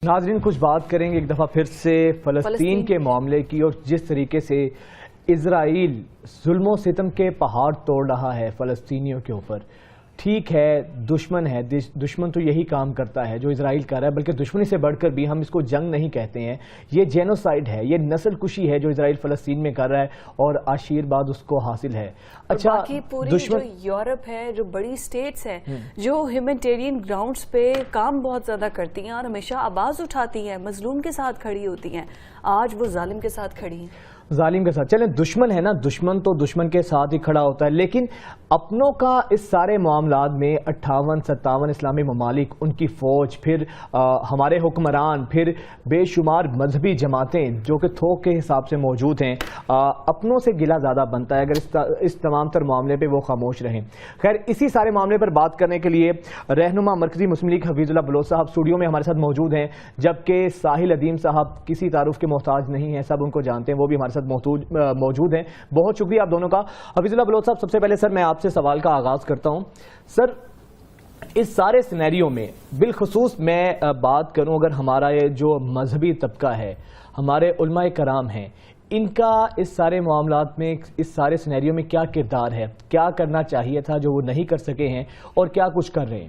ناظرین کچھ بات کریں گے ایک دفعہ پھر سے فلسطین کے معاملے کی، اور جس طریقے سے اسرائیل ظلم و ستم کے پہاڑ توڑ رہا ہے فلسطینیوں کے اوپر۔ ٹھیک ہے دشمن ہے، دشمن تو یہی کام کرتا ہے جو اسرائیل کر رہا ہے، بلکہ دشمنی سے بڑھ کر بھی ہم اس کو جنگ نہیں کہتے ہیں، یہ جینوسائیڈ ہے، یہ نسل کشی ہے جو اسرائیل فلسطین میں کر رہا ہے، اور آشیرواد اس کو حاصل ہے۔ اچھا باقی پوری جو یورپ ہے، جو بڑی سٹیٹس ہیں جو ہیومینٹیرین گراؤنڈز پہ کام بہت زیادہ کرتی ہیں اور ہمیشہ آواز اٹھاتی ہیں، مظلوم کے ساتھ کھڑی ہوتی ہیں، آج وہ ظالم کے ساتھ کھڑی ہیں، ظالم کے ساتھ۔ چلیں دشمن ہے نا، دشمن تو دشمن کے ساتھ ہی کھڑا ہوتا ہے، لیکن اپنوں کا اس سارے معاملات میں 58-57 اسلامی ممالک، ان کی فوج، پھر ہمارے حکمران، پھر بے شمار مذہبی جماعتیں جو کہ تھوک کے حساب سے موجود ہیں، اپنوں سے گلہ زیادہ بنتا ہے اگر اس تمام تر معاملے پہ وہ خاموش رہیں۔ خیر اسی سارے معاملے پر بات کرنے کے لیے رہنما مرکزی مسلم لیگ حفیظ اللہ بلوچ صاحب اسٹوڈیو میں ہمارے ساتھ موجود ہیں، جبکہ ساحل ادیم صاحب کسی تعارف کے محتاج نہیں ہیں، سب ان کو جانتے ہیں، وہ بھی ہمارے ساتھ موجود ہیں۔ بہت شکریہ آپ دونوں کا۔ حفیظ اللہ بلوچ صاحب، سب سے پہلے سر میں آپ سے سوال کا آغاز کرتا ہوں۔ سر اس سارے سینیریو میں بالخصوص میں بات کروں، اگر ہمارا یہ جو مذہبی طبقہ ہے، ہمارے علماء کرام ہیں، ان کا اس سارے معاملات میں، اس سارے سینیریو میں کیا کردار ہے، کیا کرنا چاہیے تھا جو وہ نہیں کر سکے ہیں، اور کیا کچھ کر رہے ہیں؟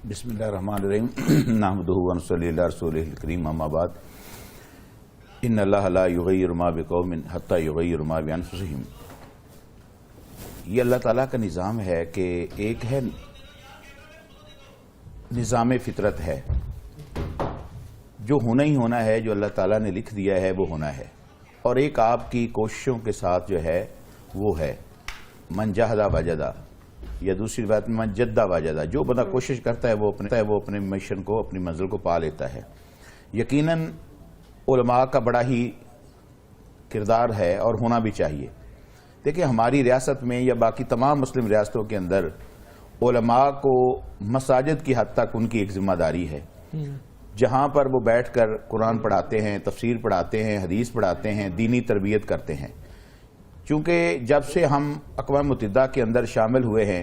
بسم اللہ الرحمن الرحیم، نحمدہ ونصلی علی رسولہ الکریم، اما بعد، ان اللہ لا یغیر ما بقوم حتی یغیر ما بانفسہم۔ یہ اللہ تعالیٰ کا نظام ہے کہ ایک ہے نظام فطرت ہے، جو ہونا ہی ہونا ہے، جو اللہ تعالیٰ نے لکھ دیا ہے وہ ہونا ہے، اور ایک آپ کی کوششوں کے ساتھ جو ہے وہ ہے من جہدہ وجدہ، یا دوسری بات میں من جدہ وجدہ، جو بندہ کوشش کرتا ہے وہ اپنے مشن کو، اپنی منزل کو پا لیتا ہے۔ یقیناً علماء کا بڑا ہی کردار ہے اور ہونا بھی چاہیے۔ دیکھیں ہماری ریاست میں یا باقی تمام مسلم ریاستوں کے اندر علماء کو مساجد کی حد تک ان کی ایک ذمہ داری ہے، جہاں پر وہ بیٹھ کر قرآن پڑھاتے ہیں، تفسیر پڑھاتے ہیں، حدیث پڑھاتے ہیں، دینی تربیت کرتے ہیں۔ چونکہ جب سے ہم اقوام متحدہ کے اندر شامل ہوئے ہیں،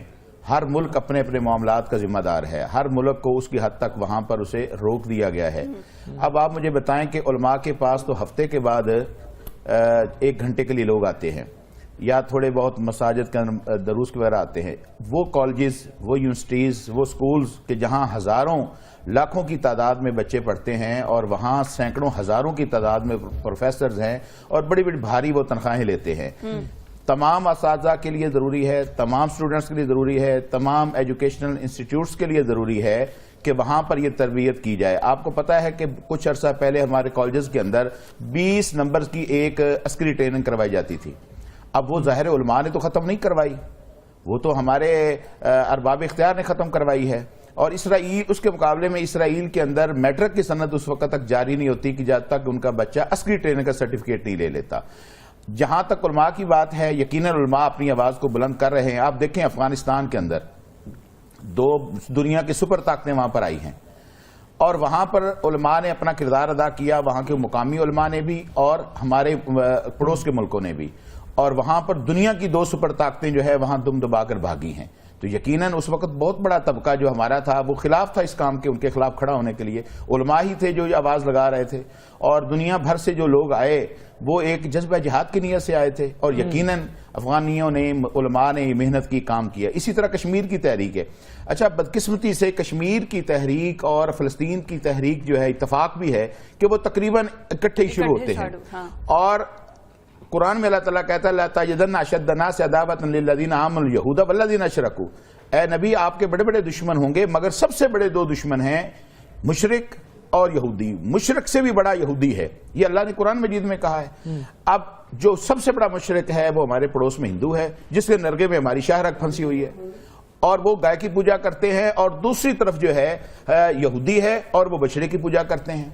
ہر ملک اپنے اپنے معاملات کا ذمہ دار ہے، ہر ملک کو اس کی حد تک وہاں پر اسے روک دیا گیا ہے۔ اب آپ مجھے بتائیں کہ علماء کے پاس تو ہفتے کے بعد 1 گھنٹے کے لیے لوگ آتے ہیں، یا تھوڑے بہت مساجد کے دروس وغیرہ آتے ہیں، وہ کالجز، وہ یونیورسٹیز، وہ سکولز کہ جہاں ہزاروں لاکھوں کی تعداد میں بچے پڑھتے ہیں، اور وہاں سینکڑوں ہزاروں کی تعداد میں پروفیسرز ہیں، اور بڑی بڑی بھاری وہ تنخواہیں لیتے ہیں۔ تمام اساتذہ کے لیے ضروری ہے، تمام اسٹوڈنٹس کے لیے ضروری ہے، تمام ایجوکیشنل انسٹیٹیوٹس کے لیے ضروری ہے کہ وہاں پر یہ تربیت کی جائے۔ آپ کو پتا ہے کہ کچھ عرصہ پہلے ہمارے کالجز کے اندر 20 نمبرز کی ایک عسکری ٹریننگ کروائی جاتی تھی۔ اب وہ ظاہر علماء نے تو ختم نہیں کروائی، وہ تو ہمارے ارباب اختیار نے ختم کروائی ہے، اور اسرائیل، اس کے مقابلے میں اسرائیل کے اندر میٹرک کی سند اس وقت تک جاری نہیں ہوتی کہ جب تک ان کا بچہ عسکری ٹریننگ کا سرٹیفکیٹ نہیں لے لیتا۔ جہاں تک علماء کی بات ہے، یقیناً علماء اپنی آواز کو بلند کر رہے ہیں۔ آپ دیکھیں افغانستان کے اندر 2 دنیا کی سپر طاقتیں وہاں پر آئی ہیں، اور وہاں پر علماء نے اپنا کردار ادا کیا، وہاں کے مقامی علماء نے بھی اور ہمارے پڑوس کے ملکوں نے بھی، اور وہاں پر دنیا کی 2 سپر طاقتیں جو ہے وہاں دم دبا کر بھاگی ہیں۔ تو یقیناً اس وقت بہت بڑا طبقہ جو ہمارا تھا وہ خلاف تھا اس کام کے، ان کے خلاف کھڑا ہونے کے لیے علماء ہی تھے جو آواز لگا رہے تھے، اور دنیا بھر سے جو لوگ آئے وہ ایک جذبہ جہاد کی نیت سے آئے تھے، اور یقیناً افغانیوں نے، علماء نے محنت کی، کام کیا۔ اسی طرح کشمیر کی تحریک ہے۔ اچھا بدقسمتی سے کشمیر کی تحریک اور فلسطین کی تحریک جو ہے اتفاق بھی ہے کہ وہ تقریباً اکٹھے شروع ہوتے ہیں، اور قرآن میں اللہ تعالیٰ کہتا ہے لَتَجِدَنَّ أَشَدَّ النَّاسِ عَدَاوَةً لِلَّذِينَ آمَنُوا الْيَهُودَ وَالَّذِينَ أَشْرَكُوا۔ اے نبی آپ کے بڑے بڑے دشمن ہوں گے، مگر سب سے بڑے 2 دشمن ہیں مشرک اور یہودی۔ مشرک سے بھی بڑا یہودی ہے، یہ اللہ نے قرآن مجید میں کہا ہے۔ اب جو سب سے بڑا مشرک ہے وہ ہمارے پڑوس میں ہندو ہے، جس کے نرگے میں ہماری شاہ رگ پھنسی ہوئی ہے، اور وہ گائے کی پوجا کرتے ہیں، اور دوسری طرف جو ہے یہودی ہے اور وہ بچڑے کی پوجا کرتے ہیں،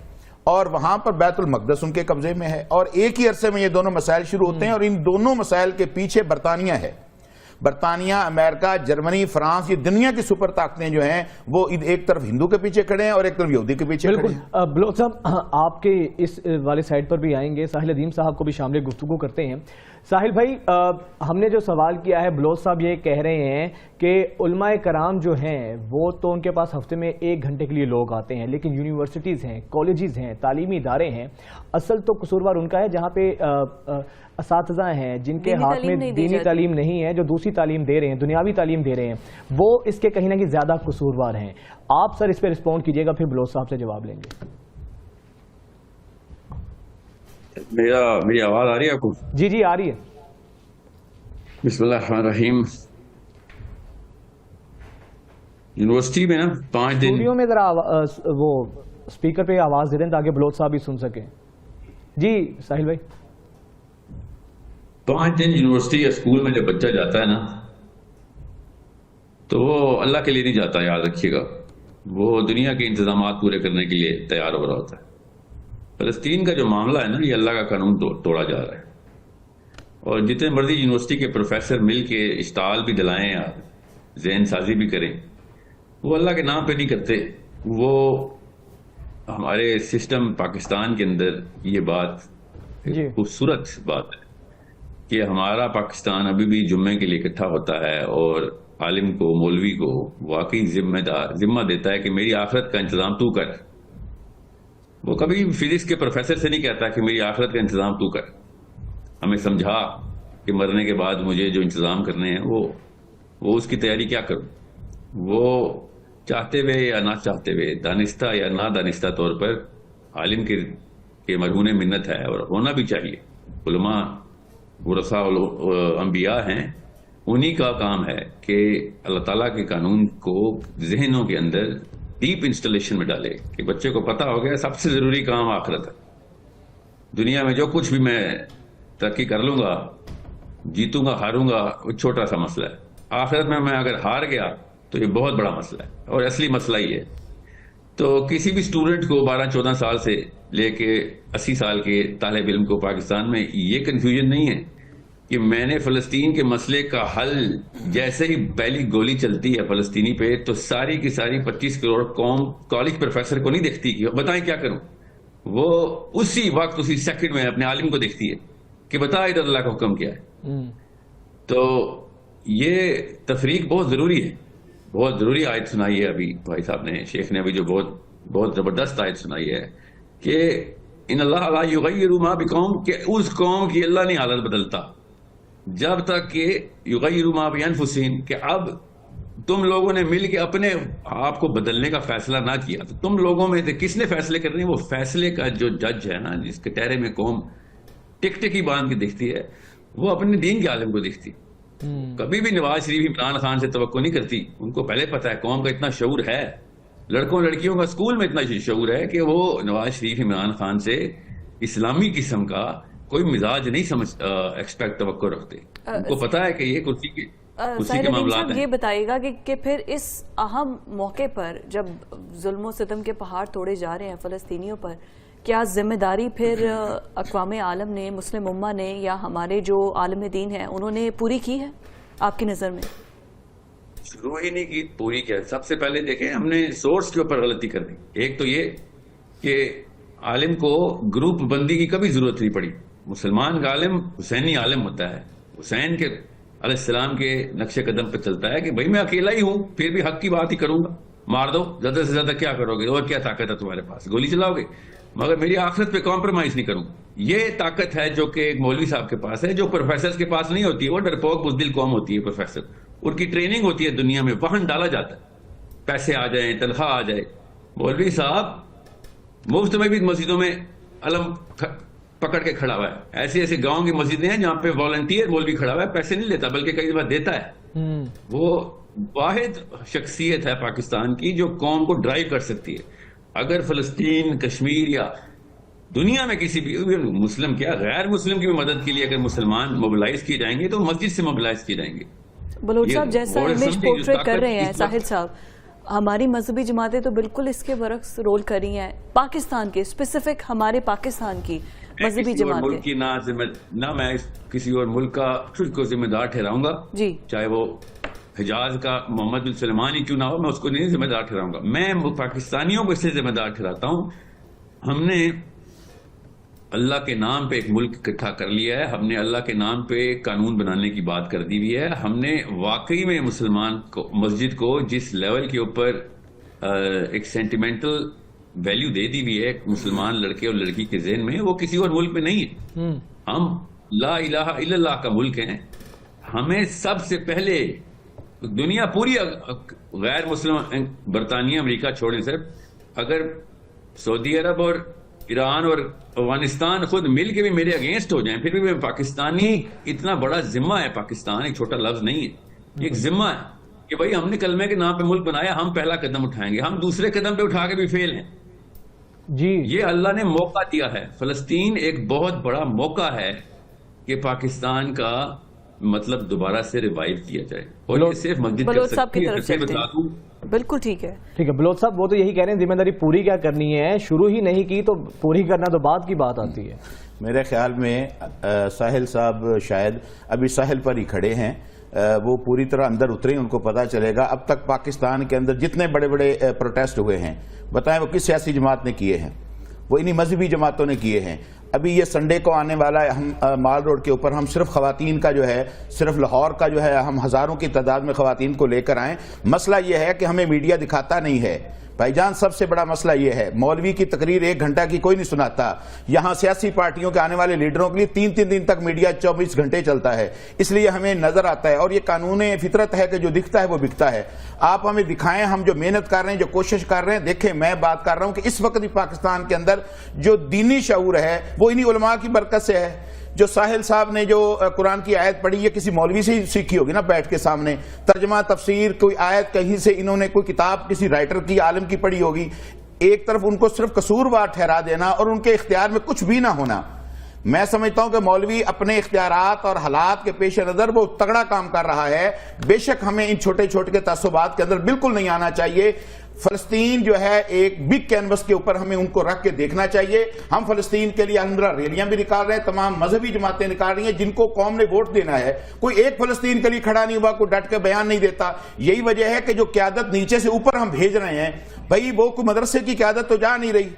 اور وہاں پر بیت المقدس ان کے قبضے میں ہے، اور ایک ہی عرصے میں یہ دونوں مسائل شروع ہوتے ہیں، اور ان دونوں مسائل کے پیچھے برطانیہ ہے۔ برطانیہ، امریکہ، جرمنی، فرانس، یہ دنیا کی سپر طاقتیں جو ہیں وہ ایک طرف ہندو کے پیچھے کھڑے ہیں اور ایک طرف یہودی کے پیچھے کھڑے ہیں۔ بلوچ صاحب آپ کے اس والے سائڈ پر بھی آئیں گے، ساحل ادیم صاحب کو بھی شامل گفتگو کرتے ہیں۔ ساحل بھائی ہم نے جو سوال کیا ہے بلوچ صاحب یہ کہہ رہے ہیں کہ علماء کرام جو ہیں وہ تو ان کے پاس ہفتے میں 1 گھنٹے کے لیے لوگ آتے ہیں، لیکن یونیورسٹیز ہیں، کالجز ہیں، تعلیمی ادارے ہیں، اصل تو قصوروار ان کا ہے جہاں پہ اساتذہ ہیں جن کے ہاتھ میں دینی تعلیم نہیں ہے، جو دوسری تعلیم دے رہے ہیں، دنیاوی تعلیم دے رہے ہیں، وہ اس کے کہیں نہ کہیں زیادہ قصوروار ہیں. آپ سر اس پہ رسپونڈ کیجئے گا، پھر بلوچ صاحب سے جواب لیں گے. میری آواز آ رہی ہے آپ کو؟ جی آ رہی ہے. بسم اللہ الرحمن الرحیم. یونیورسٹی میں نا 5 دن اسٹوڈیو میں ذرا وہ اسپیکر پہ آواز دے دیں تاکہ بلوچ صاحب بھی سن سکیں. جی ساحل بھائی. 5 دن یونیورسٹی یا اسکول میں جب بچہ جاتا ہے نا تو وہ اللہ کے لیے نہیں جاتا، یاد رکھیے گا. وہ دنیا کے انتظامات پورے کرنے کے لیے تیار ہو رہا ہوتا ہے. فلسطین کا جو معاملہ ہے نا، یہ اللہ کا قانون توڑا جا رہا ہے. اور جتنے مرضی یونیورسٹی کے پروفیسر مل کے اشتعال بھی دلائیں یا ذہن سازی بھی کریں، وہ اللہ کے نام پہ نہیں کرتے. وہ ہمارے سسٹم پاکستان کے اندر یہ بات خوبصورت بات ہے کہ ہمارا پاکستان ابھی بھی جمعے کے لیے اکٹھا ہوتا ہے اور عالم کو، مولوی کو واقعی ذمہ دیتا ہے کہ میری آخرت کا انتظام تو کر. وہ کبھی فزکس کے پروفیسر سے نہیں کہتا کہ میری آخرت کا انتظام تو کر. ہمیں سمجھا کہ مرنے کے بعد مجھے جو انتظام کرنے ہیں وہ اس کی تیاری کیا کروں. وہ چاہتے ہوئے یا نہ چاہتے ہوئے، دانستہ یا نہ دانستہ طور پر عالم کے مرہون منت ہے اور ہونا بھی چاہیے. علماء ورثاء انبیاء ہیں، انہی کا کام ہے کہ اللہ تعالیٰ کے قانون کو ذہنوں کے اندر ڈیپ انسٹالیشن میں ڈالے کہ بچے کو پتہ ہو گیا سب سے ضروری کام آخرت ہے. دنیا میں جو کچھ بھی میں ترقی کر لوں گا، جیتوں گا، ہاروں گا، وہ چھوٹا سا مسئلہ ہے. آخرت میں اگر ہار گیا تو یہ بہت بڑا مسئلہ ہے اور اصلی مسئلہ ہی ہے. تو کسی بھی اسٹوڈنٹ کو 12-14 سال سے لے کے 80 سال کے طالب علم کو پاکستان میں یہ کنفیوژن نہیں ہے کہ میں نے فلسطین کے مسئلے کا حل جیسے ہی پہلی گولی چلتی ہے فلسطینی پہ تو ساری کی ساری 25 کروڑ قوم کالج پروفیسر کو نہیں دیکھتی کہ بتائیں کیا کروں. وہ اسی وقت اسی سیکنڈ میں اپنے عالم کو دیکھتی ہے کہ بتا ادھر اللہ کا حکم کیا ہے. تو یہ تفریق بہت ضروری ہے. بہت ضروری آیت سنائی ہے ابھی بھائی صاحب نے، شیخ نے ابھی جو بہت زبردست آیت سنائی ہے کہ ان اللہ لا یغیر ما بقوم، کہ اس قوم کی اللہ نہیں حالت بدلتا جب تک کہ یغیر ما بانفسہم، کہ اب تم لوگوں نے مل کے اپنے آپ کو بدلنے کا فیصلہ نہ کیا. تو تم لوگوں میں سے کس نے فیصلے کرنے؟ وہ فیصلے کا جو جج ہے نا، جس کے ٹہرے میں قوم ٹک ٹکی باندھ کے دیکھتی ہے، وہ اپنے دین کے عالم کو دیکھتی. کبھی بھی نواز شریف عمران خان سے توقع نہیں کرتی. ان کو پہلے پتا ہے قوم کا اتنا شعور ہے، لڑکوں لڑکیوں کا اسکول میں اتنا شعور ہے کہ وہ نواز شریف عمران خان سے اسلامی قسم کا کوئی مزاج نہیں سمجھ ایکسپیکٹ توقع رکھتے. ان کو پتا ہے کہ یہ کرسی کے معاملات ہیں. یہ بتائیے گا کہ پھر اس اہم موقع پر جب ظلم و ستم کے پہاڑ توڑے جا رہے ہیں فلسطینیوں پر، کیا ذمہ داری پھر اقوام عالم نے، مسلم امہ نے یا ہمارے جو عالم دین ہیں انہوں نے پوری کی ہے آپ کی نظر میں؟ شروع ہی نہیں کی، پوری کیا. سب سے پہلے دیکھیں ہم نے سورس کے اوپر غلطی کر دی. ایک تو یہ کہ عالم کو گروپ بندی کی کبھی ضرورت نہیں پڑی. مسلمان کا عالم حسینی عالم ہوتا ہے، حسین کے علیہ السلام کے نقش قدم پہ چلتا ہے کہ بھائی میں اکیلا ہی ہوں پھر بھی حق کی بات ہی کروں گا. مار دو، زیادہ سے زیادہ کیا کرو گے، اور کیا طاقت ہے تمہارے پاس، گولی چلاؤ گے، مگر میری آخرت پہ کمپرومائز نہیں کروں. یہ طاقت ہے جو کہ ایک مولوی صاحب کے پاس ہے، جو پروفیسر کے پاس نہیں ہوتی. وہ ڈرپوک بزدل قوم ہوتی ہے. پروفیسر ان کی ٹریننگ ہوتی ہے دنیا میں، وہاں ڈالا جاتا ہے، پیسے آ جائیں، تنخواہ آ جائے. مولوی صاحب مفت میں بھی مسجدوں میں علم پکڑ کے کھڑا ہوا ہے. ایسے ایسے گاؤں کی مسجدیں ہیں جہاں پہ والنٹیئر مولوی کھڑا ہوا ہے، پیسے نہیں لیتا بلکہ کئی دفعہ دیتا ہے. وہ واحد شخصیت ہے پاکستان کی جو قوم کو ڈرائیو کر سکتی ہے. اگر فلسطین، کشمیر یا دنیا میں کسی بھی مسلم کیا غیر مسلم کی بھی مدد کے لیے اگر مسلمان موبلائز کیے جائیں گے تو مسجد سے موبلائز کیے جائیں گے. بلوچ صاحب جیسا امیج پورٹریٹ کر رہے ہیں ساحل صاحب، ہماری مذہبی جماعتیں تو بالکل اس کے برعکس رول کر رہی ہیں. پاکستان کے اسپیسیفک ہمارے پاکستان کی مذہبی جماعتیں، نہ میں کسی اور ملک کا کو ذمہ دار ٹھہراؤں گا، جی چاہے وہ حجاز کا محمد بن سلمان ہی کیوں نہ ہو، میں اس کو نہیں ذمہ دار ٹھہراؤں گا. میں پاکستانیوں کو اس سے ذمہ دار ٹھہراتا ہوں. ہم نے اللہ کے نام پہ ایک ملک اکٹھا کر لیا ہے, ہم نے اللہ کے نام پہ قانون بنانے کی بات کر دی ہوئی ہے, ہم نے واقعی میں مسلمان کو, مسجد کو جس لیول کے اوپر ایک سینٹیمنٹل ویلیو دے دی ہوئی ہے مسلمان لڑکے اور لڑکی کے ذہن میں, وہ کسی اور ملک میں نہیں ہے. ہم لا الہ الا اللہ کا ملک ہیں. ہمیں سب سے پہلے دنیا پوری غیر مسلم, برطانیہ امریکہ چھوڑیں سر, اگر سعودی عرب اور ایران اور افغانستان خود مل کے بھی میرے اگینسٹ ہو جائیں, پھر بھی پاکستانی, اتنا بڑا ذمہ ہے پاکستان, ایک چھوٹا لفظ نہیں ہے, ایک ذمہ ہے کہ بھائی ہم نے کلمے کے نام پہ ملک بنایا, ہم پہلا قدم اٹھائیں گے. ہم دوسرے قدم پہ اٹھا کے بھی فیل ہیں. جی یہ اللہ نے موقع دیا ہے. فلسطین ایک بہت بڑا موقع ہے کہ پاکستان کا مطلب دوبارہ سے ریوائیو کیا جائے, اور یہ صرف مسجد کر بلوچ صاحب کی سکتی ہے. طرف پھر چلتے بتا دوں, ہیں. بالکل ٹھیک ہے, ٹھیک ہے بلوچ صاحب, وہ تو یہی کہہ رہے ہیں ذمہ داری پوری کیا کرنی ہے, شروع ہی نہیں کی تو پوری کرنا تو بعد کی بات آتی ہے. میرے خیال میں ساحل صاحب شاید ابھی ساحل پر ہی کھڑے ہیں, وہ پوری طرح اندر اترے, ان کو پتا چلے گا. اب تک پاکستان کے اندر جتنے بڑے بڑے پروٹیسٹ ہوئے ہیں, بتائیں وہ کس سیاسی جماعت نے کیے ہیں؟ وہ انہی مذہبی جماعتوں نے کیے ہیں. ابھی یہ سنڈے کو آنے والا ہے, ہم مال روڈ کے اوپر ہم صرف خواتین کا جو ہے, صرف لاہور کا جو ہے, ہم ہزاروں کی تعداد میں خواتین کو لے کر آئیں. مسئلہ یہ ہے کہ ہمیں میڈیا دکھاتا نہیں ہے بھائی جان. سب سے بڑا مسئلہ یہ ہے, مولوی کی تقریر 1 گھنٹہ کی کوئی نہیں سناتا. یہاں سیاسی پارٹیوں کے آنے والے لیڈروں کے لیے 3 دن تک میڈیا 24 گھنٹے چلتا ہے, اس لیے ہمیں نظر آتا ہے. اور یہ قانون فطرت ہے کہ جو دکھتا ہے وہ بکتا ہے. آپ ہمیں دکھائیں, ہم جو محنت کر رہے ہیں, جو کوشش کر رہے ہیں. دیکھیں میں بات کر رہا ہوں کہ اس وقت بھی پاکستان کے اندر جو دینی شعور ہے وہ انہی علماء کی برکت سے ہے. جو ساحل صاحب نے جو قرآن کی آیت پڑھی, یہ کسی مولوی سے ہی سیکھی ہوگی نا, بیٹھ کے سامنے ترجمہ تفسیر, کوئی آیت کہیں سے انہوں نے کوئی کتاب کسی رائٹر کی, عالم کی پڑھی ہوگی. ایک طرف ان کو صرف قصوروار ٹھہرا دینا اور ان کے اختیار میں کچھ بھی نہ ہونا. میں سمجھتا ہوں کہ مولوی اپنے اختیارات اور حالات کے پیش نظر وہ تگڑا کام کر رہا ہے. بے شک ہمیں ان چھوٹے چھوٹے کے تعصبات کے اندر بالکل نہیں آنا چاہیے. فلسطین جو ہے ایک بگ کینوس کے اوپر ہمیں ان کو رکھ کے دیکھنا چاہیے. ہم فلسطین کے لیے الحمدللہ ریلیاں بھی نکال رہے ہیں, تمام مذہبی جماعتیں نکال رہی ہیں جن کو قوم نے ووٹ دینا ہے. کوئی ایک فلسطین کے لیے کھڑا نہیں ہوا, کوئی ڈٹ کے بیان نہیں دیتا. یہی وجہ ہے کہ جو قیادت نیچے سے اوپر ہم بھیج رہے ہیں, بھائی وہ کوئی مدرسے کی قیادت تو جا نہیں رہی,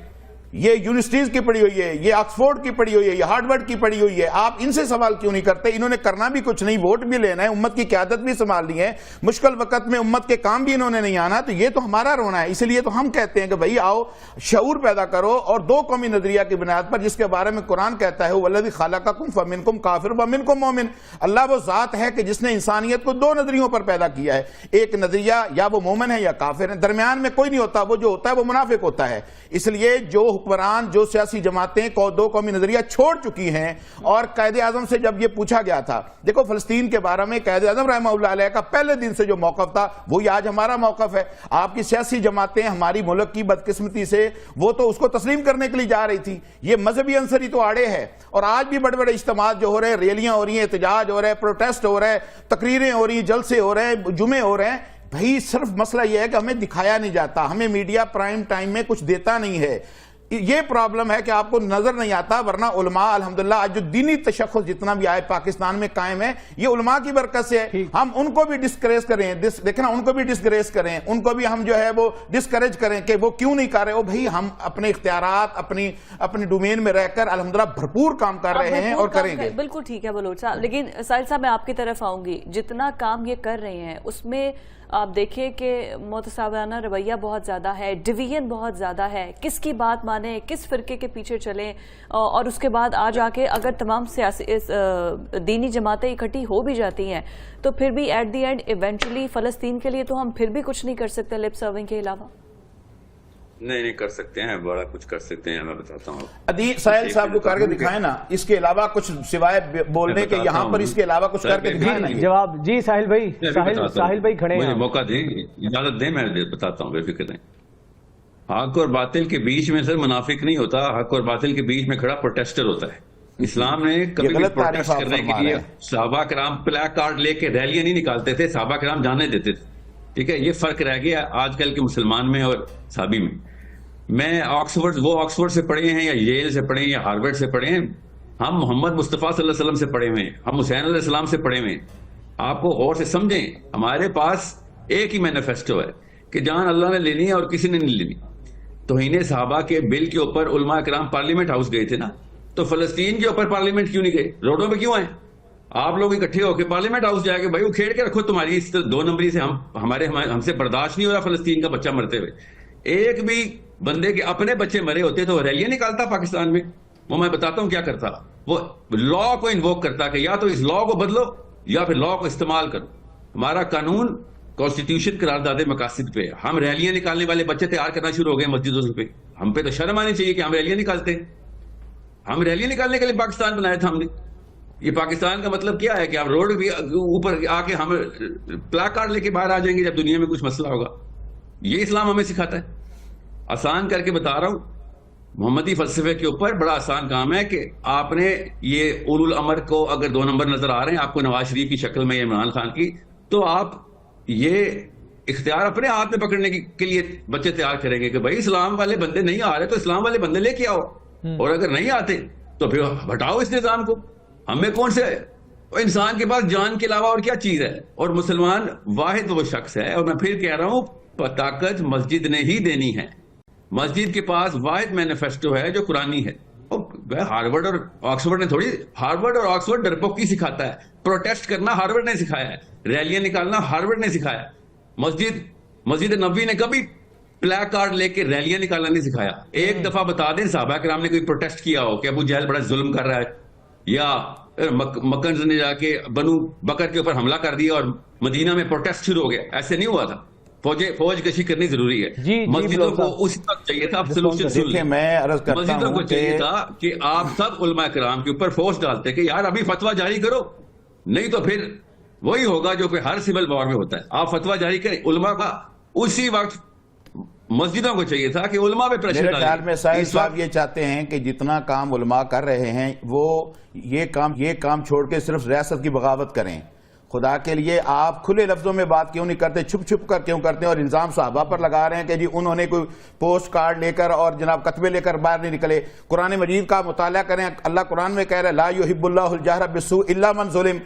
یہ یونیورسٹیز کی پڑھی ہوئی ہے, یہ آکسفورڈ کی پڑھی ہوئی ہے, یہ ہارورڈ کی پڑھی ہوئی ہے. آپ ان سے سوال کیوں نہیں کرتے؟ انہوں نے کرنا بھی کچھ نہیں, ووٹ بھی لینا ہے, امت کی قیادت بھی سنبھالنی ہے, مشکل وقت میں امت کے کام بھی انہوں نے نہیں آنا. تو یہ تو ہمارا رونا ہے. اس لیے تو ہم کہتے ہیں کہ بھائی آؤ شعور پیدا کرو, اور 2 قومی نظریہ کی بنیاد پر, جس کے بارے میں قرآن کہتا ہے وَالَّذِي خَلَقَكُمْ فَمِنْكُمْ كَافِرٌ وَمِنْكُمْ مُؤْمِنٌ. اللہ وہ ذات ہے کہ جس نے انسانیت کو 2 نظریوں پر پیدا کیا ہے. ایک نظریہ یا وہ مومن ہے یا کافر ہے, درمیان میں کوئی نہیں ہوتا. وہ جو ہوتا ہے وہ منافق ہوتا ہے. اس لیے جو حکمران, جو سیاسی جماعتیں 2 قومی نظریہ چھوڑ چکی ہیں. اور قائد اعظم سے جب یہ پوچھا گیا تھا, دیکھو فلسطین کے بارے میں قائد اعظم رحمہ اللہ علیہ کا پہلے دن سے جو موقف تھا وہی آج ہمارا موقف ہے. آپ کی سیاسی جماعتیں ہماری ملک کی بدقسمتی سے وہ تو اس کو تسلیم کرنے کے لیے جا رہی تھی. یہ مذہبی عنصر ہی تو آڑے ہے. اور آج بھی بڑے بڑے اجتماعات جو ہو رہے ہیں, ریلیاں ہو رہی ہیں, احتجاج ہو رہا ہے, پروٹیسٹ ہو رہا ہے, تقریریں ہو رہی ہیں, جلسے ہو رہے ہیں, جمعے ہو رہے ہیں. بھائی صرف مسئلہ یہ ہے کہ ہمیں دکھایا نہیں جاتا, ہمیں میڈیا پرائم ٹائم میں کچھ دیتا نہیں ہے. یہ پرابلم ہے کہ آپ کو نظر نہیں آتا. ورنہ علماء الحمدللہ آج جو دینی تشخص جتنا بھی آئے پاکستان میں قائم ہے, یہ علماء کی برکت سے ہے. ہم ان کو بھی ڈسکریج کریں, دیکھنا ان کو بھی ڈسکریج کریں, ان کو بھی ہم جو ہے وہ ڈسکریج کریں کہ وہ کیوں نہیں کر رہے ہو. بھائی ہم اپنے اختیارات اپنی ڈومین میں رہ کر الحمدللہ بھرپور کام کر رہے ہیں اور کریں گے. بالکل ٹھیک ہے بلوچ صاحب, لیکن ساحل صاحب میں آپ کی طرف آؤں گی. جتنا کام یہ کر رہے ہیں اس میں آپ دیکھیں کہ متصابرانہ رویہ بہت زیادہ ہے, ڈویژن بہت زیادہ ہے. کس کی بات مانیں, کس فرقے کے پیچھے چلیں, اور اس کے بعد آ جا کے اگر تمام سیاسی دینی جماعتیں اکٹھی ہو بھی جاتی ہیں تو پھر بھی ایٹ دی اینڈ ایونچولی فلسطین کے لیے تو ہم پھر بھی کچھ نہیں کر سکتے لپ سرونگ کے علاوہ. نہیں کر سکتے ہیں, بڑا کچھ کر سکتے ہیں. میں بتاتا ہوں, ادیب ساحل صاحب کو کر کے دکھائیں نا, اس کے علاوہ کچھ سوائے بولنے کے یہاں پر اس کے علاوہ کچھ کر کے دکھائیں نا. جواب جی ساحل بھائی, ساحل بھائی کھڑے ہیں, مجھے موقع دیں, اجازت دیں, میں بتاتا ہوں, بے فکر رہیں. حق اور باطل کے بیچ میں سر منافق نہیں ہوتا, حق اور باطل کے بیچ میں کھڑا پروٹیسٹر ہوتا ہے. اسلام نے کبھی بھی پروٹیسٹ کرنے کے لیے صحابہ کرام پلیک کارڈ لے کے ریلیاں نہیں نکالتے تھے, صحابہ کرام جانے دیتے تھے. ٹھیک ہے, یہ فرق رہ گیا آج کل کے مسلمان میں اور صحابی میں. میں آکسفورڈ سے پڑھے ہیں یا ییل سے پڑھے ہیں یا ہارورڈ سے پڑھے ہیں, ہم محمد مصطفیٰ صلی اللہ علیہ وسلم سے پڑھے ہوئے ہیں, ہم حسین علیہ السلام سے پڑھے ہوئے ہیں. آپ کو غور سے سمجھیں, ہمارے پاس ایک ہی مینیفیسٹو ہے کہ جان اللہ نے لینی ہے اور کسی نے نہیں لینی. توہین صحابہ کے بل کے اوپر علماء کرام پارلیمنٹ ہاؤس گئے تھے نا, تو فلسطین کے اوپر پارلیمنٹ کیوں نہیں گئے؟ روڈوں پہ کیوں آئے؟ آپ لوگ اکٹھے ہو کے پارلیمنٹ ہاؤس جا کے بھائی وہ کھیڑ کے رکھو، تمہاری اس 2 نمبری سے ہم سے برداشت نہیں ہو رہا فلسطین کا بچہ مرتے ہوئے. ایک بھی بندے کے اپنے بچے مرے ہوتے تو ریلیاں نکالتا پاکستان میں. وہ میں بتاتا ہوں کیا کرتا، وہ لا کو انووک کرتا کہ یا تو اس لا کو بدلو یا پھر لا کو استعمال کرو. ہمارا قانون کانسٹیٹیوشن قرارداد مقاصد پہ، ہم ریلیاں نکالنے والے بچے تیار کرنا شروع ہو گئے مسجدوں پہ. ہم پہ تو شرم آنی چاہیے کہ ہم ریلیاں نکالتے ہیں. ہم ریلیاں نکالنے کے لیے پاکستان بنایا تھا ہم نے. یہ پاکستان کا مطلب کیا ہے کہ آپ روڈ بھی اوپر آ کے ہم پلیک کارڈ لے کے باہر آ جائیں گے جب دنیا میں کچھ مسئلہ ہوگا؟ یہ اسلام ہمیں سکھاتا ہے. آسان کر کے بتا رہا ہوں، محمدی فلسفے کے اوپر بڑا آسان کام ہے کہ آپ نے یہ اولو الامر کو اگر 2 نمبر نظر آ رہے ہیں آپ کو نواز شریف کی شکل میں یا عمران خان کی، تو آپ یہ اختیار اپنے ہاتھ میں پکڑنے کے لیے بچے تیار کریں گے کہ بھائی اسلام والے بندے نہیں آ رہے تو اسلام والے بندے لے کے آؤ، اور اگر نہیں آتے تو پھر ہٹاؤ اس نظام کو. ہمیں کون سے انسان کے پاس جان کے علاوہ اور کیا چیز ہے؟ اور مسلمان واحد وہ شخص ہے، اور میں پھر کہہ رہا ہوں طاقت مسجد نے ہی دینی ہے. مسجد کے پاس واحد مینیفیسٹو ہے جو قرآنی ہے. ہارورڈ اور آکسفورڈ نے تھوڑی، ہارورڈ اور آکسفورڈ ڈرپوکی سکھاتا ہے. پروٹیسٹ کرنا ہارورڈ نے سکھایا ہے، ریلیاں نکالنا ہارورڈ نے سکھایا ہے. مسجد نبوی نے کبھی پلیک کارڈ لے کے ریلیاں نکالنا نہیں سکھایا. ایک دفعہ بتا دیں صحابہ کرام نے کوئی پروٹیسٹ کیا ہو کہ ابو جہل بڑا ظلم کر رہا ہے، یا مکنز نے جا کے بنو بکر کے اوپر حملہ کر دیا اور مدینہ میں پروٹیسٹ شروع ہو گیا. ایسے نہیں ہوا تھا. فوج کشی کرنی ضروری ہے. مسجدوں کو اسی وقت چاہیے تھا میں عرض کرتا ہوں، مسجدوں کو چاہیے تھا کہ آپ سب علماء کرام کے اوپر فورس ڈالتے کہ یار ابھی فتویٰ جاری کرو، نہیں تو پھر وہی ہوگا جو کہ ہر سول وار میں ہوتا ہے. آپ فتویٰ جاری کریں. علماء کا اسی وقت مسجدوں کو چاہیے تھا کہ علماء پہ پریشر ڈالیں. میرے خیال میں ساحل صاحب یہ چاہتے ہیں کہ جتنا کام علماء کر رہے ہیں وہ یہ کام چھوڑ کے صرف ریاست کی بغاوت کریں. خدا کے لیے آپ کھلے لفظوں میں بات کیوں نہیں کرتے، چھپ چھپ کر کیوں کرتے ہیں، اور الزام صحابہ پر لگا رہے ہیں کہ جی انہوں نے کوئی پوسٹ کارڈ لے کر اور جناب کتبے لے کر باہر نہیں نکلے. قرآن مجید کا مطالعہ کریں. اللہ قرآن میں کہہ رہا ہے لا یحب اللہ الجہر بالسوء الا من ظلم.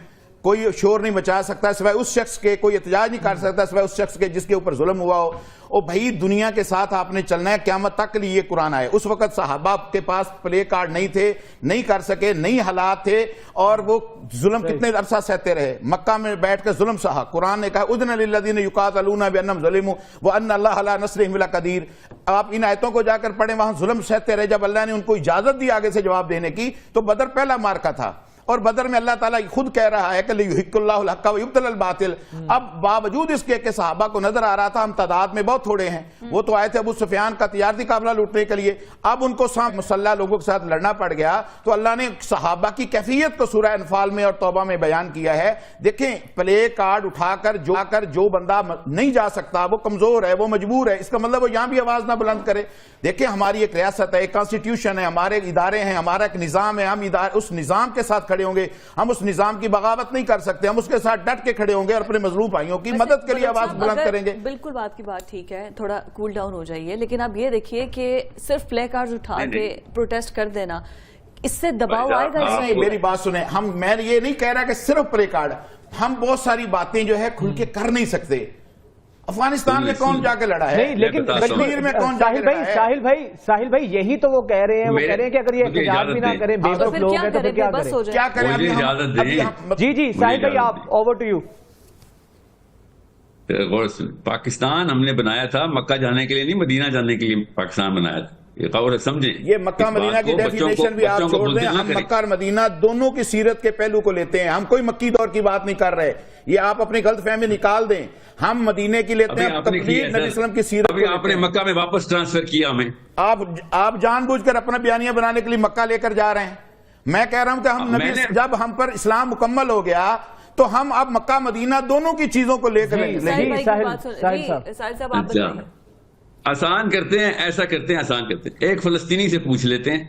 کوئی شور نہیں مچا سکتا سوائے اس شخص کے، کوئی احتجاج نہیں کر سکتا سوائے اس شخص کے جس کے اوپر ظلم ہوا ہو. او بھائی دنیا کے ساتھ آپ نے چلنا ہے، قیامت تک کے لیے یہ قرآن آئے. اس وقت صحابہ کے پاس پلے کارڈ نہیں تھے، نہیں کر سکے، نہیں حالات تھے، اور وہ ظلم کتنے عرصہ سہتے رہے. مکہ میں بیٹھ کر ظلم سہا. قرآن نے کہا اذن للذین یقاتلون بانہم ظلموا وان اللہ علی نصرہم لقدیر. آپ ان آیتوں کو جا کر پڑھیں، وہاں ظلم سہتے رہے. جب اللہ نے ان کو اجازت دی آگے سے جواب دینے کی تو بدر پہلا مارکا تھا، اور بدر میں اللہ تعالیٰ خود کہہ رہا ہے کہ لِيُحِقُّ اللَّهُ الْحَقَّ وَيُبْطِلَ الْبَاطِلَ. اب باوجود اس کے کہ صحابہ کو نظر آ رہا تھا ہم تعداد میں بہت تھوڑے ہیں، وہ تو آئے تھے ابو سفیان کا تجارتی قافلہ لوٹنے کے لیے، اب ان کو مسلح لوگوں کے ساتھ لڑنا پڑ گیا. تو اللہ نے صحابہ کی کیفیت کو سورہ انفال میں اور توبہ میں بیان کیا ہے. دیکھیں پلے کارڈ اٹھا کر جو بندہ نہیں جا سکتا، وہ کمزور ہے، وہ مجبور ہے، اس کا مطلب وہ یہاں بھی آواز نہ بلند کرے. دیکھیں ہماری ایک ریاست ہے، ایک کانسٹیٹیوشن ہے، ہمارے ادارے ہیں، ہمارا ایک نظام ہے. ہم اس نظام کے ساتھ کھڑے ہوں گے. ہم اس نظام کی بغاوت نہیں کر سکتے، ہم اس کے ساتھ ڈٹ کے کھڑے ہوں گے اور اپنے مظلوم بھائیوں کی مدد کے لیے آواز بلند کریں گے. بالکل بات کی بات ٹھیک ہے، تھوڑا کول ڈاؤن ہو جائیے، لیکن اب یہ دیکھیے کہ صرف پلے کارڈز اٹھا کے پروٹیسٹ کر دینا، اس سے دباؤ آئے گا. میری بات سنیں، میں یہ نہیں کہہ رہا کہ صرف پلے کارڈ، ہم بہت ساری باتیں جو ہے کھل کے کر نہیں سکتے. افغانستان میں کون جا کے لڑا ہے؟ نہیں لیکن کشمیر میں کون جا کے لڑا ہے؟ ساحل بھائی یہی تو وہ کہہ رہے ہیں، وہ کہہ رہے ہیں کہ اگر یہ احتجاج بھی نہ کریں، بے وقت لوگ ہیں تو پھر کیا کریں؟ کیا کریں؟ اجازت دیں. جی ساحل بھائی آپ اوور ٹو یو. پاکستان ہم نے بنایا تھا مکہ جانے کے لیے نہیں، مدینہ جانے کے لیے پاکستان بنایا تھا. یہ قول سمجھیں، یہ مکہ مدینہ کی ڈیفینیشن بھی آپ چھوڑ دیں. ہم مکہ اور مدینہ دونوں کی سیرت کے پہلو کو لیتے ہیں، ہم کوئی مکی دور کی بات نہیں کر رہے. یہ آپ اپنی غلط فہمی نکال دیں. ہم مدینے کی لیتے ہیں، تقریر نبی صلی اللہ علیہ وسلم کی سیرت. ابھی آپ نے مکہ میں واپس ٹرانسفر کیا ہمیں. آپ جان بوجھ کر اپنا بیانیہ بنانے کے لیے مکہ لے کر جا رہے ہیں. میں کہہ رہا ہوں کہ ہم نبی جب ہم پر اسلام مکمل ہو گیا تو ہم اب مکہ مدینہ دونوں کی چیزوں کو لے کر آسان کرتے ہیں، ایسا کرتے ہیں، آسان کرتے ہیں. ایک فلسطینی سے پوچھ لیتے ہیں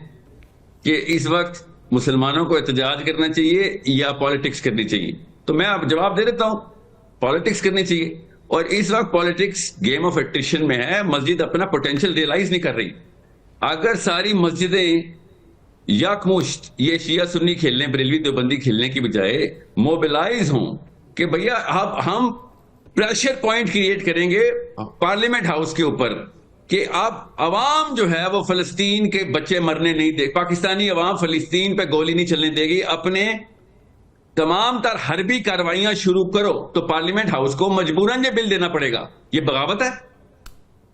کہ اس وقت مسلمانوں کو احتجاج کرنا چاہیے یا پالیٹکس کرنی چاہیے. تو میں اب جواب دے دیتا ہوں، پالیٹکس کرنی چاہیے. اور اس وقت پالیٹکس گیم آف ایٹریشن میں ہے. مسجد اپنا پوٹینشیل ریئلائز نہیں کر رہی. اگر ساری مسجدیں یکمشت یہ شیعہ سنی کھیلنے، بریلوی دیوبندی کھیلنے کی بجائے موبلائز ہوں کہ بھیا ہم پریشر پوائنٹ کریٹ کریں گے پارلیمنٹ ہاؤس کے اوپر کہ اب عوام جو ہے وہ فلسطین کے بچے مرنے نہیں دے، پاکستانی عوام فلسطین پہ گولی نہیں چلنے دے گی، اپنے تمام تر حربی کارروائیاں شروع کرو تو پارلیمنٹ ہاؤس کو مجبوراً یہ بل دینا پڑے گا. یہ بغاوت ہے؟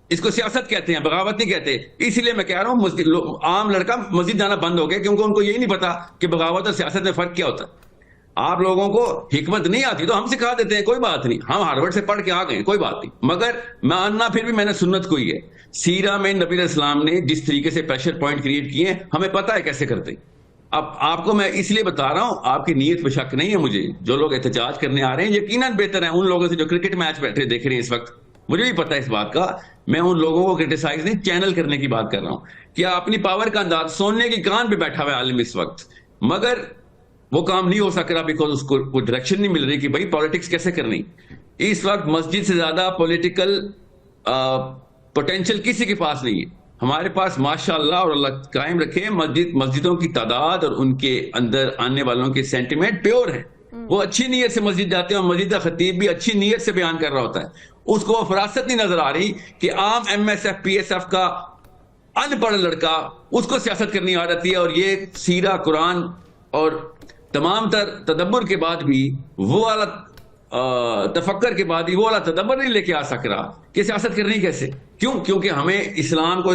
اس کو سیاست کہتے ہیں، بغاوت نہیں کہتے. اس لیے میں کہہ رہا ہوں عام لڑکا مسجد جانا بند ہو گیا، کیونکہ ان کو یہی نہیں پتا کہ بغاوت اور سیاست میں فرق کیا ہوتا ہے. آپ لوگوں کو حکمت نہیں آتی تو ہم سکھا دیتے ہیں، کوئی بات نہیں، ہم ہارورڈ سے پڑھ کے آ گئے، کوئی بات نہیں. مگر ماننا پھر بھی میں نے سنت کو ہی ہے. سیرہ میں نبی علیہ السلام نے جس طریقے سے پریشر پوائنٹ کریٹ کیے ہیں ہمیں پتا ہے کیسے کرتے ہیں. اب آپ کو میں اس لیے بتا رہا ہوں، آپ کی نیت پہ شک نہیں ہے مجھے. جو لوگ احتجاج کرنے آ رہے ہیں یقیناً بہتر ہیں ان لوگوں سے جو کرکٹ میچ بیٹھے دیکھ رہے ہیں اس وقت. مجھے بھی پتا ہے اس بات کا. میں ان لوگوں کو کرٹیسائز نہیں، چینل کرنے کی بات کر رہا ہوں. کیا اپنی پاور کا انداز سونے کی کان پہ بیٹھا ہوا ہے عالم اس وقت، مگر وہ کام نہیں ہو سک رہا بیکاز اس کو کوئی ڈائریکشن نہیں مل رہی کہ بھائی پالیٹکس کیسے کرنی. اس وقت مسجد سے زیادہ پولیٹیکل پوٹینشیل کسی کے پاس نہیں ہے. ہمارے پاس ماشاء اللہ، اور اللہ قائم رکھے، مسجدوں کی تعداد اور ان کے اندر آنے والوں کے سینٹیمنٹ پیور ہیں. وہ اچھی نیت سے مسجد جاتے ہیں اور مسجد کا خطیب بھی اچھی نیت سے بیان کر رہا ہوتا ہے. اس کو فراست نہیں نظر آ رہی کہ عام M S F P S F کا ان پڑھ لڑکا اس کو سیاست کرنی آ جاتی ہے. اور یہ سیرہ قرآن اور تمام تر تدبر کے بعد بھی وہ والا تفکر کے بعد بھی وہ والا تدبر نہیں لے کے آ سک رہا کہ سیاست کرنی کیسے. کیوں؟ کیونکہ ہمیں اسلام کو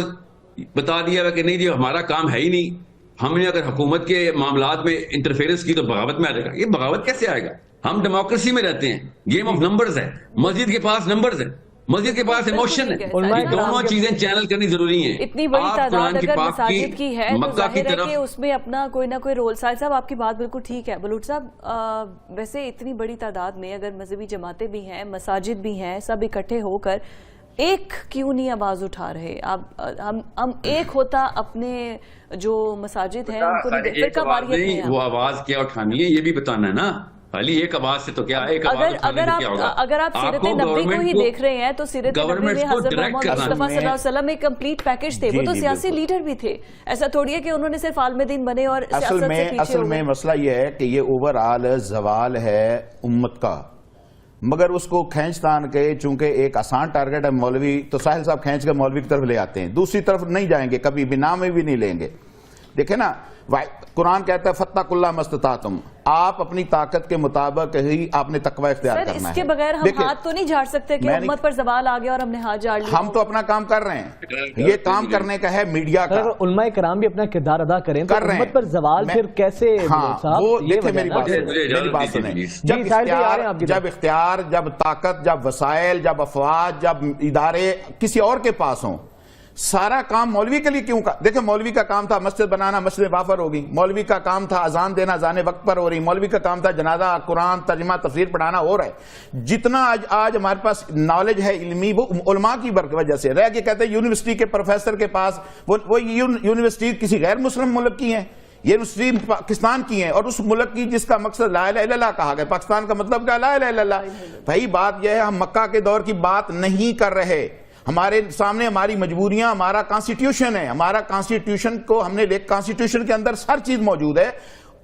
بتا دیا ہے کہ نہیں جی ہمارا کام ہے ہی نہیں. ہم نے اگر حکومت کے معاملات میں انٹرفیئرنس کی تو بغاوت میں آ جائے گا. یہ بغاوت کیسے آئے گا؟ ہم ڈیموکریسی میں رہتے ہیں، گیم آف نمبرز ہے. مسجد کے پاس نمبرز ہے، مسجد کے پاس ایموشن ہے. یہ دونوں چیزیں چینل کرنی ضروری ہیں. اتنی بڑی تعداد اگر مساجد کی ہے تو ظاہر ہے کہ اس میں اپنا کوئی نہ کوئی رول. ساحل صاحب آپ کی بات بالکل ٹھیک ہے. بلوچ صاحب ویسے اتنی بڑی تعداد میں اگر مذہبی جماعتیں بھی ہیں، مساجد بھی ہیں، سب اکٹھے ہو کر ایک کیوں نہیں آواز اٹھا رہے؟ ہم ایک ہوتا اپنے جو مساجد ہیں ان کو فرقہ واریت نہیں، وہ آواز کیا اٹھانی ہے یہ بھی بتانا ہے نا. خالی ایک آواز سے تو کیا ایک آواز اگر آپ سیرت نبوی کو ہی دیکھ رہے ہیں تو سیرت نبوی میں حضرت محمد مصطفیٰ صلی اللہ علیہ وسلم ایک کمپلیٹ پیکج تھے. وہ تو سیاسی لیڈر بھی تھے. ایسا تھوڑی ہے کہ انہوں نے صرف عالم دین بنے اور سیاست سے پیچھے ہو گئے. اصل میں مسئلہ یہ ہے کہ یہ اوور آل زوال ہے امت کا، مگر اس کو کھینچ تان کے چونکہ ایک آسان ٹارگٹ ہے مولوی، تو ساحل صاحب کھینچ کے مولوی کی طرف لے آتے ہیں. دوسری طرف نہیں جائیں گے کبھی بھی، نام میں بھی نہیں لیں گے. دیکھیں نا قرآن کہتا ہے فَاتَّقُوا اللَّهَ مَا اسْتَطَعْتُمْ. آپ اپنی طاقت کے مطابق ہی آپ نے تقوی اختیار کرنا ہے. اس کے بغیر ہم ہاتھ تو نہیں جھاڑ سکتے کہ امت پر زوال آ گیا اور ہم نے ہاتھ جھاڑ لیا. ہم تو اپنا کام کر رہے ہیں، یہ کام کرنے کا ہے میڈیا کا. اگر علماء کرام بھی اپنا کردار ادا کریں تو امت پر زوال پھر کیسے؟ ہاں وہ دیکھیں میری بات سنیں. جب اختیار، جب طاقت، جب وسائل، جب افواج، جب ادارے کسی اور کے پاس ہوں، سارا کام مولوی کے لیے کیوں کا؟ دیکھیں مولوی کا کام تھا مسجد بنانا، مسجد وافر ہوگی. مولوی کا کام تھا اذان دینا، اذان وقت پر ہو رہی. مولوی کا کام تھا جنازہ، قرآن، ترجمہ، تفسیر پڑھانا ہو رہا ہے. جتنا آج ہمارے پاس نالج ہے علمی، وہ علماء کی وجہ سے رہ کے. کہتے ہیں یونیورسٹی کے پروفیسر کے پاس، وہ یونیورسٹی کسی غیر مسلم ملک کی ہیں، یونیورسٹی پاکستان کی ہیں، اور اس ملک کی جس کا مقصد لا الہ الا اللہ کہا گیا. پاکستان کا مطلب کیا؟ لا الہ الا اللہ. بھائی بات یہ ہے ہم مکہ کے دور کی بات نہیں کر رہے. ہمارے سامنے ہماری مجبوریاں، ہمارا کانسٹیٹیوشن ہے. ہمارا کانسٹیٹیوشن کو ہم نے کانسٹیٹیوشن کے اندر ہر چیز موجود ہے،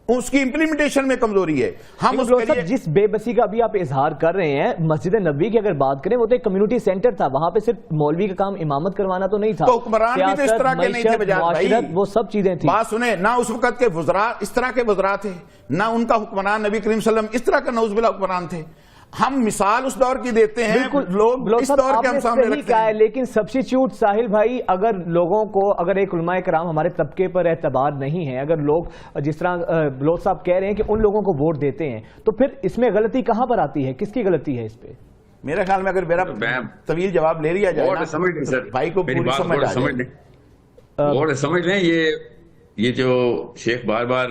اس کی امپلیمنٹیشن میں کمزوری ہے. ہم اس کے لیے جس بے بسی کا بھی آپ اظہار کر رہے ہیں، مسجد نبوی کی اگر بات کریں وہ تو ایک کمیونٹی سینٹر تھا. وہاں پہ صرف مولوی کا کام امامت کروانا تو نہیں تھا. تو حکمران بھی تو اس طرح کے نہیں تھے بجائے، وہ سب چیزیں تھیں. بات سنیں، نہ اس وقت کے وزراء اس طرح کے وزراء تھے، نہ ان کا حکمران نبی کریم صلی اللہ علیہ وسلم اس طرح کا نعوذ باللہ حکمران تھے. ہم مثال اس دور کی دیتے ہیں، لوگ اس دور کے ہم سامنے رکھتے ہیں. لیکن سبسٹیچیوٹ ساحل بھائی، اگر لوگوں کو، اگر ایک علماء کرام ہمارے طبقے پر اعتبار نہیں ہے، اگر لوگ جس طرح بلوچ صاحب کہہ رہے ہیں کہ ان لوگوں کو ووٹ دیتے ہیں، تو پھر اس میں غلطی کہاں پر آتی ہے؟ کس کی غلطی ہے اس پہ؟ میرے خیال میں اگر میرا طویل جواب لے لیا جائے نا بھائی کو پوری سمجھ آ جائے. سمجھ لیں یہ جو شیخ بار بار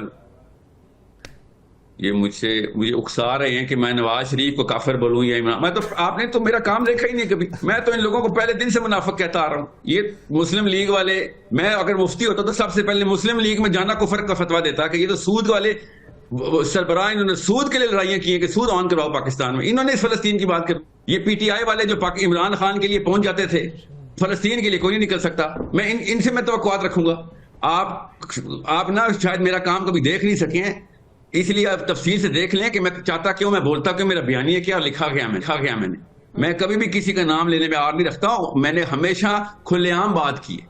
یہ مجھے اکسا رہے ہیں کہ میں نواز شریف کو کافر بولوں یا عمران. میں تو آپ نے تو میرا کام دیکھا ہی نہیں کبھی. میں تو ان لوگوں کو پہلے دن سے منافق کہتا آ رہا ہوں. یہ مسلم لیگ والے، میں اگر مفتی ہوتا تو سب سے پہلے مسلم لیگ میں جانا کفر کا فتویٰ دیتا کہ یہ تو سود والے سربراہ، انہوں نے سود کے لیے لڑائیاں کی ہیں کہ سود آن کرواؤ پاکستان میں. انہوں نے اس فلسطین کی بات کر. یہ پی ٹی آئی والے جو عمران خان کے لیے پہنچ جاتے تھے، فلسطین کے لیے کوئی نہیں نکل سکتا. میں ان سے میں توقعات رکھوں گا. آپ نا شاید میرا کام کبھی دیکھ نہیں سکے ہیں، اس لیے آپ تفصیل سے دیکھ لیں کہ میں چاہتا کیوں، میں بولتا کیوں، میرا بیانیہ کیا اور لکھا گیا میں نے. میں کبھی بھی کسی کا نام لینے میں آر نہیں رکھتا ہوں. میں نے ہمیشہ کھلے عام بات کی ہے.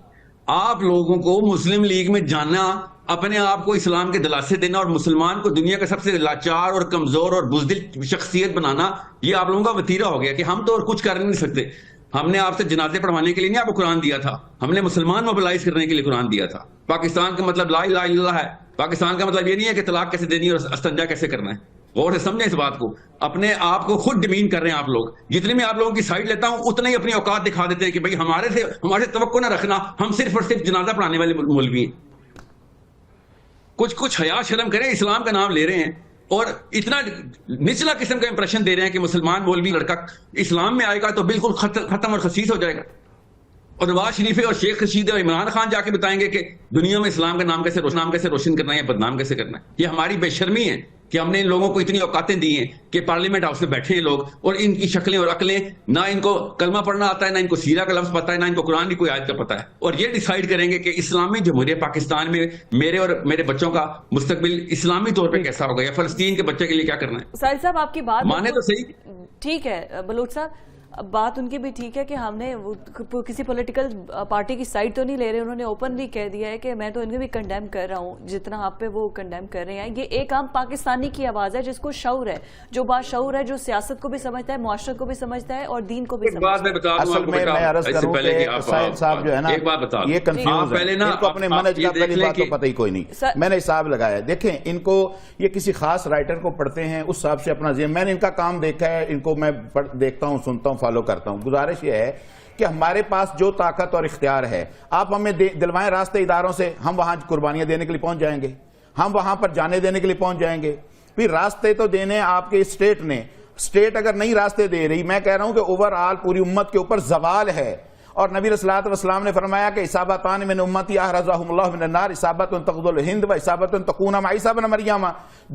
آپ لوگوں کو مسلم لیگ میں جانا, اپنے آپ کو اسلام کے دلاسے دینا اور مسلمان کو دنیا کا سب سے لاچار اور کمزور اور بزدل شخصیت بنانا, یہ آپ لوگوں کا وتیرہ ہو گیا کہ ہم تو اور کچھ کر نہیں سکتے. ہم نے آپ سے جنازے پڑھوانے کے لیے نہیں آپ کو قرآن دیا تھا, ہم نے مسلمان موبلائز کرنے کے لیے قرآن دیا تھا. پاکستان کا مطلب لا الہ الا اللہ ہے. پاکستان کا مطلب یہ نہیں ہے کہ طلاق کیسے دینی اور استنجا کیسے کرنا ہے. غور سے سمجھیں اس بات کو. اپنے آپ کو خود ڈیمین کر رہے ہیں آپ لوگ. جتنے میں آپ لوگوں کی سائڈ لیتا ہوں اتنے ہی اپنی اوقات دکھا دیتے ہیں کہ بھائی ہمارے سے توقع نہ رکھنا, ہم صرف اور صرف جنازہ پڑھانے والے مولوی ہیں. کچھ حیا شرم کریں, اسلام کا نام لے رہے ہیں اور اتنا نچلا قسم کا امپریشن دے رہے ہیں کہ مسلمان مولوی لڑکا اسلام میں آئے گا تو بالکل ختم اور خسیس ہو جائے گا. اور نواز شریف اور شیخ رشید اور عمران خان جا کے بتائیں گے کہ دنیا میں اسلام کا نام کیسے روشن کرنا ہے یا بدنام کیسے کرنا ہے. یہ ہماری بے شرمی ہے کہ ہم نے ان لوگوں کو اتنی اوقاتیں دی ہیں کہ پارلیمنٹ ہاؤس میں بیٹھے ہیں لوگ, اور ان کی شکلیں اور عقلیں, نہ ان کو کلمہ پڑھنا آتا ہے, نہ ان کو سیرہ کا لفظ پتہ ہے, نہ ان کو قرآن کی کوئی آیت کا پتہ ہے, اور یہ ڈیسائیڈ کریں گے کہ اسلامی جمہوریہ پاکستان میں میرے اور میرے بچوں کا مستقبل اسلامی طور پہ کیسا ہوگا, یا فلسطین کے بچے کے لیے کیا کرنا ہے. ساحل صاحب آپ کی بات مانے تو صحیح ٹھیک ہے, بلوچ صاحب بات ان کی بھی ٹھیک ہے کہ ہم نے کسی پولیٹیکل پارٹی کی سائڈ تو نہیں لے رہے. انہوں نے اوپنلی کہہ دیا ہے کہ میں تو ان کو بھی کنڈیم کر رہا ہوں جتنا آپ پہ وہ کنڈیم کر رہے ہیں. یہ ایک عام پاکستانی کی آواز ہے جس کو شعور ہے, جو باشعور ہے, جو سیاست کو بھی سمجھتا ہے, معاشرت کو بھی سمجھتا ہے اور دین کو بھی سمجھتا ہے. اصل میں عرض کروں کہ ساحل صاحب جو ہے نا یہ کنفیوز ہے, ان کو اپنے منہج کا پہلی بات تو پتہ ہی کوئی نہیں. میں نے حساب لگایا, دیکھیں ان کو یہ کسی خاص رائٹر کو پڑھتے ہیں اس حساب سے اپنا ذہن, میں نے ان کا کام دیکھا ہے, ان کو میں دیکھتا ہوں, سنتا ہوں, فالو کرتا ہوں. گزارش یہ ہے کہ ہمارے پاس جو طاقت اور اختیار ہے آپ ہمیں دلوائیں راستے اداروں سے, ہم وہاں قربانیاں دینے کے لیے پہنچ جائیں گے, ہم وہاں پر جانے دینے کے لیے پہنچ جائیں گے. پھر راستے تو دینے آپ کے اسٹیٹ نے, اسٹیٹ اگر نہیں راستے دے رہی, میں کہہ رہا ہوں کہ اوورآل پوری امت کے اوپر زوال ہے. اور نبی صلی اللہ علیہ وسلم نے فرمایا کہ اصابتان من امتی احرزهم اللہ من النار, اصابت تغزو الہند و اصابت تکون مع عیسی بن مریم.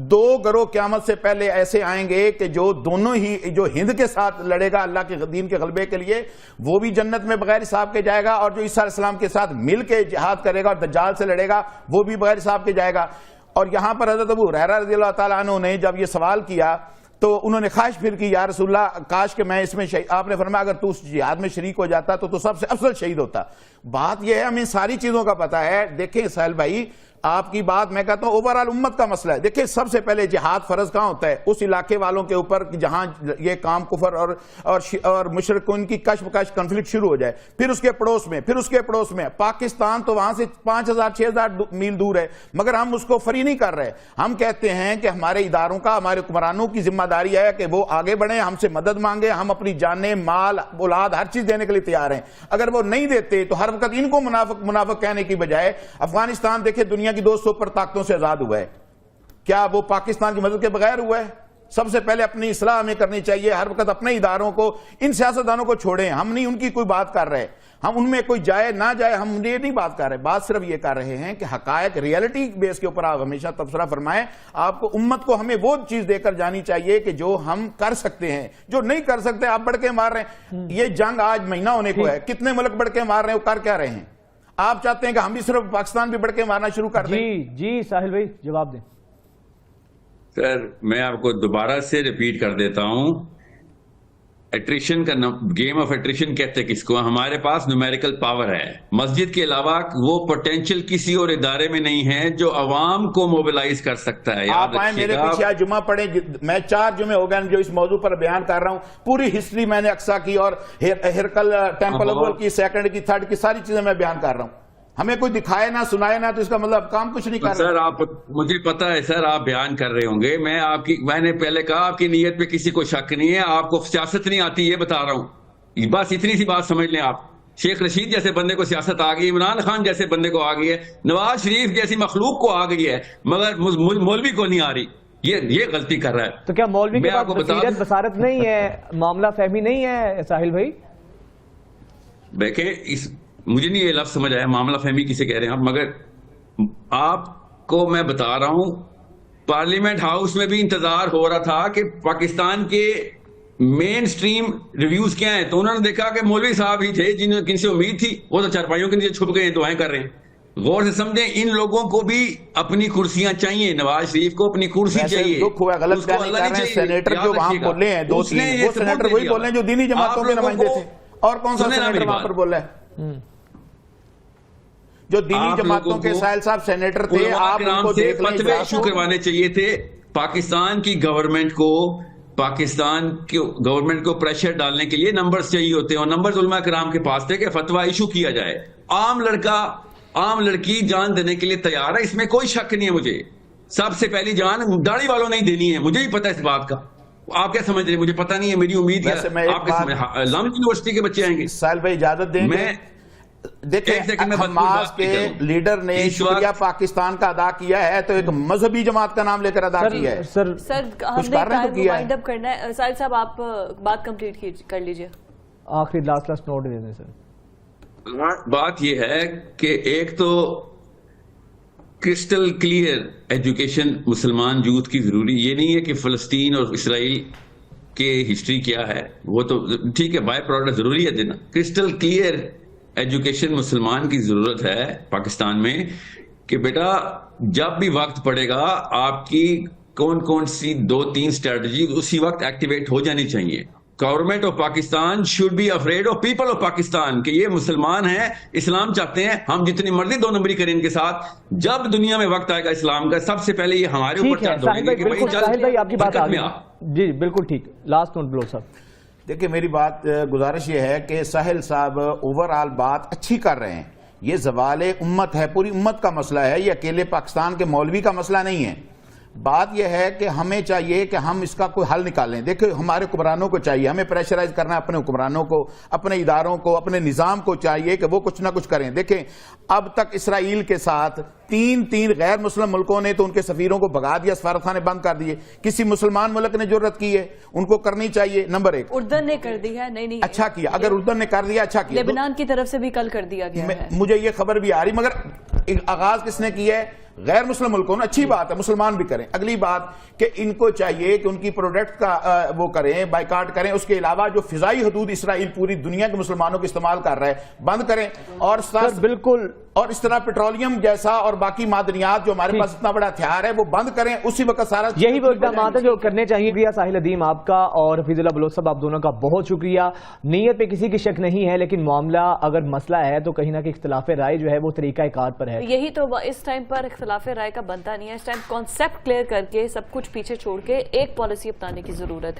دو گروہ قیامت سے پہلے ایسے آئیں گے کہ جو دونوں ہی, جو ہند کے ساتھ لڑے گا اللہ کے دین کے غلبے کے لیے وہ بھی جنت میں بغیر حساب کے جائے گا, اور جو عیسی علیہ السلام کے ساتھ مل کے جہاد کرے گا اور دجال سے لڑے گا وہ بھی بغیر حساب کے جائے گا. اور یہاں پر حضرت ابو ہریرہ رضی اللہ تعالیٰ عنہ نے جب یہ سوال کیا تو انہوں نے خواہش پھر کی, یا رسول اللہ کاش کہ میں اس میں آپ نے فرمایا اگر تو اس جہاد میں شریک ہو جاتا تو سب سے افضل شہید ہوتا. بات یہ ہے ہمیں ساری چیزوں کا پتہ ہے. دیکھیں سہیل بھائی آپ کی بات میں کہتا ہوں اوورآل امت کا مسئلہ ہے. دیکھیں سب سے پہلے جہاد فرض کہاں ہوتا ہے؟ اس علاقے والوں کے اوپر جہاں یہ کام کفر اور مشرکین کی کشمکش کنفلکٹ شروع ہو جائے. پھر اس کے پڑوس میں, پھر اس کے پڑوس میں پاکستان تو وہاں سے 5000-6000 میل دور ہے, مگر ہم اس کو فری نہیں کر رہے. ہم کہتے ہیں کہ ہمارے اداروں کا, ہمارے حکمرانوں کی ذمہ داری ہے کہ وہ آگے بڑھیں, ہم سے مدد مانگیں, ہم اپنی جانیں, مال, اولاد ہر چیز دینے کے لیے تیار ہیں. اگر وہ نہیں دیتے تو ہر وقت ان کو منافق کہنے کی بجائے افغانستان دیکھیں دنیا کی 2 سپر طاقتوں سے آزاد ہوا ہے, کیا وہ پاکستان کی مدد کے بغیر ہوا ہے؟ سب سے پہلے اپنی اصلاح ہمیں کرنی چاہیے. ہر وقت اپنے اداروں کو, ان سیاستدانوں کو چھوڑیں. ہم نہیں ان کی کوئی بات کر رہے, ہم ان میں کوئی جائے نہ جائے ہم یہ نہیں بات کر رہے. بات صرف یہ کر رہے ہیں کہ حقائق ریئلٹی بیس کے اوپر آپ ہمیشہ تبصرہ فرمائیں. آپ کو امت کو ہمیں وہ چیز دے کر جانی چاہیے کہ جو ہم کر سکتے ہیں. جو نہیں کر سکتے آپ بڑھ کے مار رہے ہیں. یہ جنگ آج مہینہ ہونے کو ہے, کتنے ملک بڑھ کے مار رہے ہیں, وہ کر کیا رہے ہیں؟ آپ چاہتے ہیں کہ ہم بھی صرف پاکستان بھی بڑھ کے مارنا شروع کر دیں؟ جی ساحل بھائی جواب دیں. سر میں آپ کو دوبارہ سے ریپیٹ کر دیتا ہوں, ایٹریشن کا گیم آف ایٹریشن کہتے ہیں کس کو؟ ہمارے پاس نیومیریکل پاور ہے. مسجد کے علاوہ وہ پوٹینشل کسی اور ادارے میں نہیں ہے جو عوام کو موبلائز کر سکتا ہے. آپ آئیں میرے پیچھے آج جمعہ پڑھیں, میں 4 جمعے ہو گئے جو اس موضوع پر بیان کر رہا ہوں. پوری ہسٹری میں نے اقصا کی اور ہرکل ٹیمپل اول کی, سیکنڈ کی, تھرڈ کی ساری چیزیں میں بیان کر رہا ہوں. ہمیں کوئی دکھائے نہ سنائے نہ تو اس کا مطلب کام کچھ نہیں کر رہا. سر آپ, مجھے پتا ہے سر آپ بیان کر رہے ہوں گے. میں نے پہلے کہا آپ کی نیت پہ کسی کو شک نہیں ہے, آپ کو سیاست نہیں آتی یہ بتا رہا ہوں. بس اتنی سی بات سمجھ لیں آپ. شیخ رشید جیسے بندے کو سیاست آ گئی, عمران خان جیسے بندے کو آ گئی ہے, نواز شریف جیسی مخلوق کو آ گئی ہے, مگر مولوی کو نہیں آ رہی. یہ غلطی کر رہا ہے. تو کیا مولوی کے پاس بصیرت بصارت نہیں ہے, معاملہ فہمی نہیں ہے ساحل بھائی؟ دیکھیں مجھے نہیں یہ لفظ سمجھ آیا معاملہ فہمی کسے کہہ رہے ہیں آپ, مگر آپ کو میں بتا رہا ہوں پارلیمنٹ ہاؤس میں بھی انتظار ہو رہا تھا کہ پاکستان کے مین سٹریم ریویوز کیا ہیں, تو انہوں نے دیکھا کہ مولوی صاحب ہی تھے جن سے امید تھی, وہ تو چارپائیوں کے نیچے چھپ گئے ہیں, دعائیں کر رہے ہیں. غور سے سمجھیں، ان لوگوں کو بھی اپنی کرسیاں چاہیے، نواز شریف کو اپنی کرسی چاہیے. دکھ ہوا غلط کیا نہیں کر رہے ہیں. سینیٹر جو وہاں بولے ہیں 2-3 وہ سینیٹر وہی بول رہے ہیں جو دینی جماعتوں کے نمائندے تھے. اور کون سا سینیٹر وہاں پر بول رہا ہے جو دینی جماعتوں کے؟ ساحل صاحب سینیٹر تھے، آپ ان کو دیکھ لیں. فتوے ایشو کروانے چاہیے تھے پاکستان کی گورنمنٹ کو. پاکستان کی گورنمنٹ کو پریشر ڈالنے کے لیے نمبرز چاہیے ہوتے ہیں، اور نمبرز علماء کرام کے پاس تھے کہ فتویٰ ایشو کیا جائے. عام لڑکی جان دینے کے لیے تیار ہے، اس میں کوئی شک نہیں ہے. مجھے سب سے پہلی جان داڑھی والوں نہیں دینی ہے، مجھے ہی پتا ہے اس بات کا. آپ کیا سمجھ رہے ہیں؟ مجھے پتا نہیں ہے. میری امید ہے آپ کے لامک یونیورسٹی کے بچے آئیں گے. ساحل بھائی اجازت دیں گے؟ دیکھیں حماس کے لیڈر نے شکریہ پاکستان کا ادا کیا ہے تو ایک مذہبی جماعت کا نام لے کر ادا کیا ہے. سر ہم نے وائنڈ اپ کرنا ہے. ساحل صاحب آپ بات کمپلیٹ کر لیجئے. آخری لاسٹ نوٹ دے دیں سر. بات یہ ہے کہ ایک تو کرسٹل کلیئر ایجوکیشن مسلمان یوتھ کی ضروری. یہ نہیں ہے کہ فلسطین اور اسرائیل کے ہسٹری کیا ہے، وہ تو ٹھیک ہے، بائی پروڈکٹ ضروری ہے دینا. کرسٹل کلیئر ایجوکیشن مسلمان کی ضرورت ہے پاکستان میں کہ بیٹا جب بھی وقت پڑے گا آپ کی کون سی 2-3 اسٹریٹجی اسی وقت ایکٹیویٹ ہو جانی چاہیے. Government of Pakistan should be afraid of people of Pakistan کہ یہ مسلمان ہیں، اسلام چاہتے ہیں، ہم جتنی مرضی 2 نمبری کریں ان کے ساتھ. جب دنیا میں وقت آئے گا اسلام کا، سب سے پہلے یہ ہمارے اوپر چارج ہوگی کہ ساحل بھائی آپ کی بات جی بالکل ٹھیک. لاسٹ نوٹ بلو صاحب. دیکھیں میری بات گزارش یہ ہے کہ ساحل صاحب اوورآل بات اچھی کر رہے ہیں. یہ زوال امت ہے، پوری امت کا مسئلہ ہے، یہ اکیلے پاکستان کے مولوی کا مسئلہ نہیں ہے. بات یہ ہے کہ ہمیں چاہیے کہ ہم اس کا کوئی حل نکالیں. دیکھیں ہمارے حکمرانوں کو چاہیے، ہمیں پریشرائز کرنا ہے اپنے حکمرانوں کو، اپنے اداروں کو، اپنے نظام کو چاہیے کہ وہ کچھ نہ کچھ کریں. دیکھیں اب تک اسرائیل کے ساتھ 3 غیر مسلم ملکوں نے تو ان کے سفیروں کو بھگا دیا، سفارت خانے بند کر دیے. کسی مسلمان ملک نے جرات کی ہے ان کو کرنی چاہیے. نمبر 1 اردن نے کر دی ہے. نہیں اچھا کیا، اگر اردن نے کر دیا اچھا کیا. لبنان کی طرف سے بھی کل کر دیا گیا ہے. مجھے یہ خبر بھی آ رہی، مگر آغاز کس نے کیا ہے؟ غیر مسلم ملکوں نے. اچھی بات ہے، مسلمان بھی کریں. اگلی بات کہ ان کو چاہیے کہ ان کی پروڈکٹ کا وہ کریں، بائیکاٹ کریں. اس کے علاوہ جو فضائی حدود اسرائیل پوری دنیا کے مسلمانوں کو استعمال کر رہا ہے بند کریں. اور بالکل، اور اس طرح پیٹرولیم جیسا اور باقی معدنیات جو ہمارے پاس اتنا بڑا ہتھیار ہے وہ بند کریں. اسی وقت سارا یہی وہ اقدامات ہیں جو کرنے چاہیے. شکریہ ساحل ادیم آپ کا اور حفیظ اللہ بلوچ صاحب آپ دونوں کا بہت شکریہ. نیت پہ کسی کی شک نہیں ہے، لیکن معاملہ اگر مسئلہ ہے تو کہیں نہ کہیں اختلاف رائے جو ہے وہ طریقہ کار پر ہے. یہی تو اس ٹائم پر اختلاف رائے کا بنتا نہیں ہے. اس ٹائم کانسیپٹ کلیئر کر کے سب کچھ پیچھے چھوڑ کے ایک پالیسی اپنانے کی ضرورت ہے.